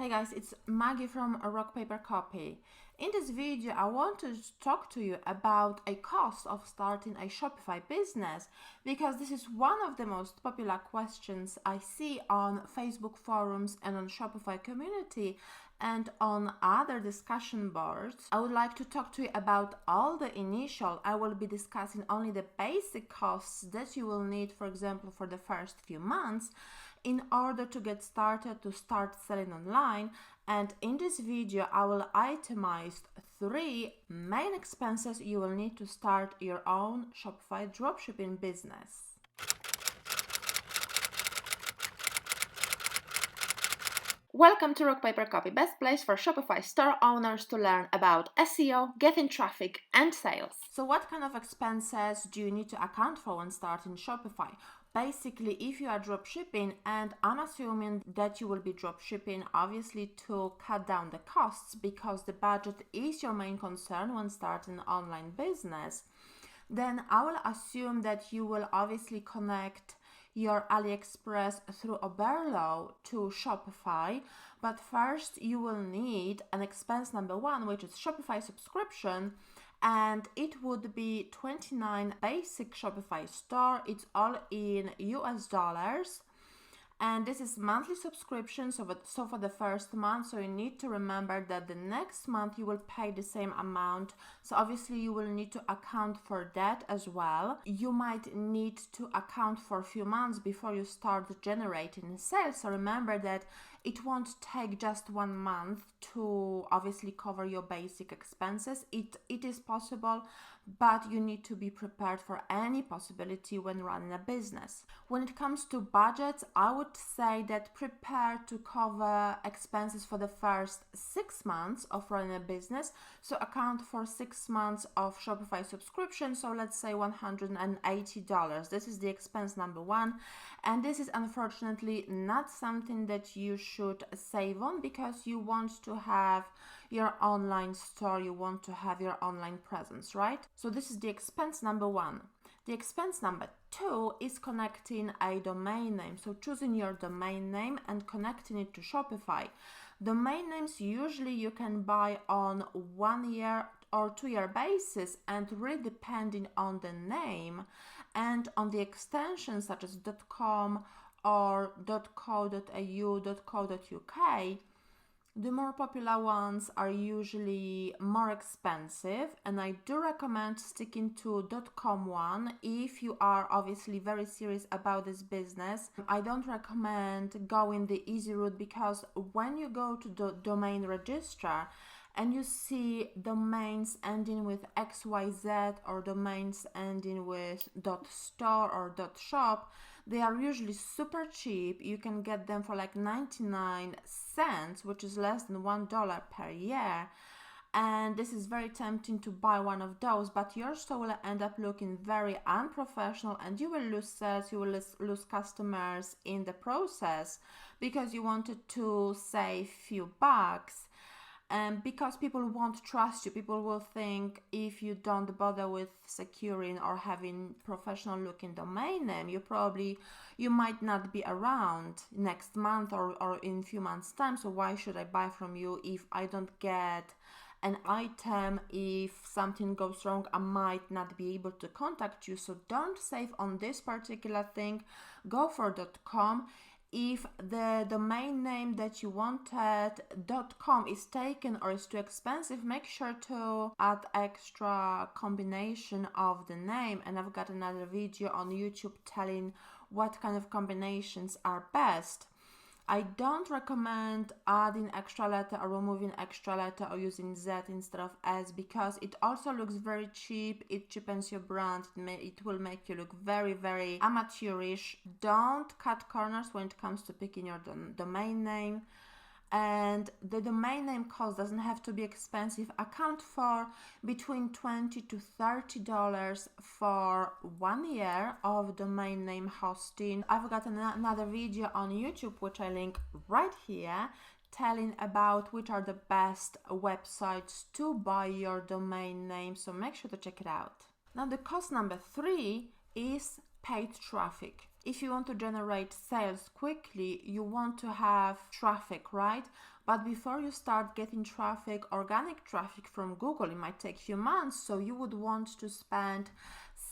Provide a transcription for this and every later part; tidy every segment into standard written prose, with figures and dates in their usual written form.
Hey guys, it's Maggie from Rock Paper Copy. In this video, I want to talk to you about a cost of starting a Shopify business, because this is one of the most popular questions I see on Facebook forums and on Shopify community and on other discussion boards. I would like to talk to you about all the initial. I will be discussing only the basic costs that you will need, for example, for the first few months in order to get started to start selling online. And in this video, I will itemize 3 main expenses you will need to start your own Shopify dropshipping business. Welcome to Rock Paper Copy, best place for Shopify store owners to learn about SEO, getting traffic, and sales. So what kind of expenses do you need to account for when starting Shopify? Basically, if you are dropshipping, and I'm assuming that you will be dropshipping obviously to cut down the costs because the budget is your main concern when starting an online business, then I will assume that you will obviously connect your AliExpress through Oberlo to Shopify. But first you will need an expense number 1, which is Shopify Subscription, and it would be $29 basic Shopify store. It's all in US dollars, and this is monthly subscription, so for the first month. So you need to remember that the next month you will pay the same amount, so obviously you will need to account for that as well. You might need to account for a few months before you start generating sales, so remember that it won't take just 1 month to obviously cover your basic expenses. It is possible, but you need to be prepared for any possibility when running a business. When it comes to budgets, I would say that prepare to cover expenses for the first 6 months of running a business. So account for 6 months of Shopify subscription. So let's say $180. This is the expense number 1. And this is unfortunately not something that you should save on, because you want to have your online store, you want to have your online presence, right? So this is the expense number 1. The expense number 2 is connecting a domain name. So choosing your domain name and connecting it to Shopify. Domain names usually you can buy on 1 year or 2 year basis, and really depending on the name and on the extensions such as .com or .co.au, .co.uk, the more popular ones are usually more expensive, and I do recommend sticking to .com one if you are obviously very serious about this business. I don't recommend going the easy route, because when you go to the domain registrar and you see domains ending with XYZ or domains ending with .store or .shop, they are usually super cheap. You can get them for like 99 cents, which is less than $1 per year. And this is very tempting to buy one of those, but your store will end up looking very unprofessional, and you will lose sales, you will lose customers in the process, because you wanted to save few bucks. And because people won't trust you, people will think if you don't bother with securing or having professional looking domain name, you might not be around next month or in few months time. So why should I buy from you if I don't get an item? If something goes wrong, I might not be able to contact you. So don't save on this particular thing. Go for .com. If the domain name that you wanted, .com, is taken or is too expensive, make sure to add extra combination of the name. And I've got another video on YouTube telling what kind of combinations are best. I don't recommend adding extra letter or removing extra letter or using Z instead of S, because it also looks very cheap. It cheapens your brand. It will make you look very, very amateurish. Don't cut corners when it comes to picking your domain name. And the domain name cost doesn't have to be expensive. Account for between $20 to $30 for 1 year of domain name hosting. I've got another video on YouTube, which I link right here, telling about which are the best websites to buy your domain name, so make sure to check it out. Now the cost number 3 is paid traffic. if you want to generate sales quickly, you want to have traffic, right? But before you start getting traffic, organic traffic from Google, it might take a few months. So you would want to spend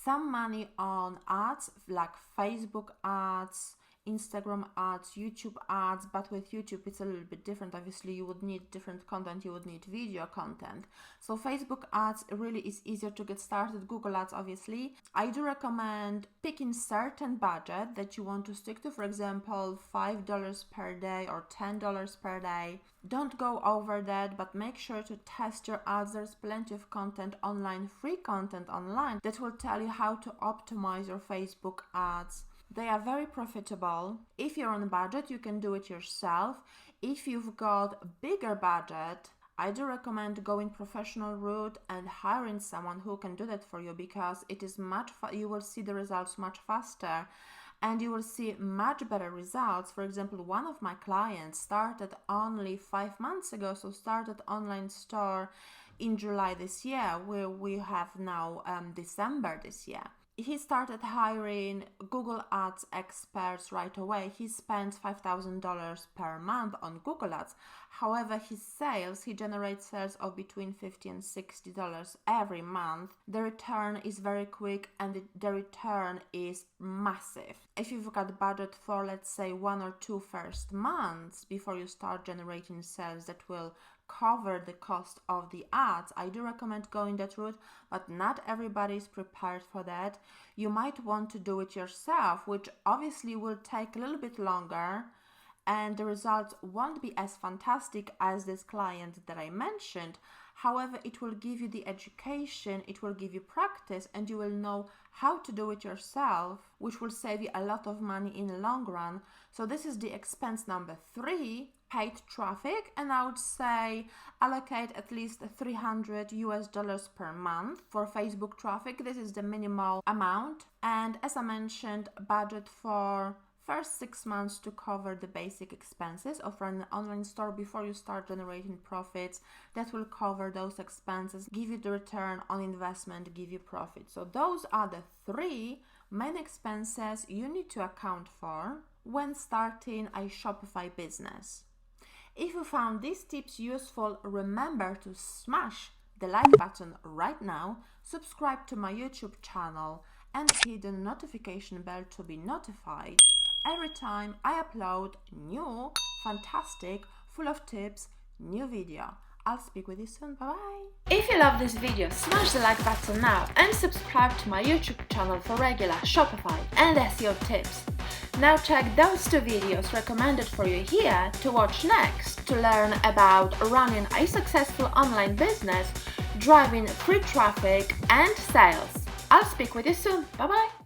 some money on ads like Facebook ads, Instagram ads, YouTube ads, but with YouTube it's a little bit different. Obviously you would need different content, you would need video content. So Facebook ads really is easier to get started. Google ads, obviously. I do recommend picking certain budget that you want to stick to, for example, $5 per day or $10 per day. Don't go over that, but make sure to test your ads. There's plenty of content online, free content online, that will tell you how to optimize your Facebook ads. They are very profitable. If you're on a budget, you can do it yourself. If you've got a bigger budget, I do recommend going professional route and hiring someone who can do that for you, because it is you will see the results much faster and you will see much better results. For example, one of my clients started only 5 months ago, so started online store in July this year, where we have now December this year. He started hiring Google Ads experts right away. He spends $5,000 per month on Google Ads. However, he generates sales of between $50 and $60 every month. The return is very quick and the return is massive. If you've got budget for, let's say, 1 or 2 first months before you start generating sales that will cover the cost of the ads, I do recommend going that route, but not everybody is prepared for that. You might want to do it yourself, which obviously will take a little bit longer and the results won't be as fantastic as this client that I mentioned. However, it will give you the education, it will give you practice, and you will know how to do it yourself, which will save you a lot of money in the long run. So this is the expense number 3, paid traffic, and I would say allocate at least $300 per month for Facebook traffic. This is the minimal amount, and as I mentioned, budget for first 6 months to cover the basic expenses of running an online store before you start generating profits. That will cover those expenses, give you the return on investment, give you profit. So those are the 3 main expenses you need to account for when starting a Shopify business. If you found these tips useful, remember to smash the like button right now, subscribe to my YouTube channel, and hit the notification bell to be notified every time I upload new, fantastic, full of tips, new video. I'll speak with you soon. Bye-bye. If you love this video, smash the like button now and subscribe to my YouTube channel for regular Shopify and SEO tips. Now check those 2 videos recommended for you here to watch next to learn about running a successful online business, driving free traffic and sales. I'll speak with you soon. Bye-bye.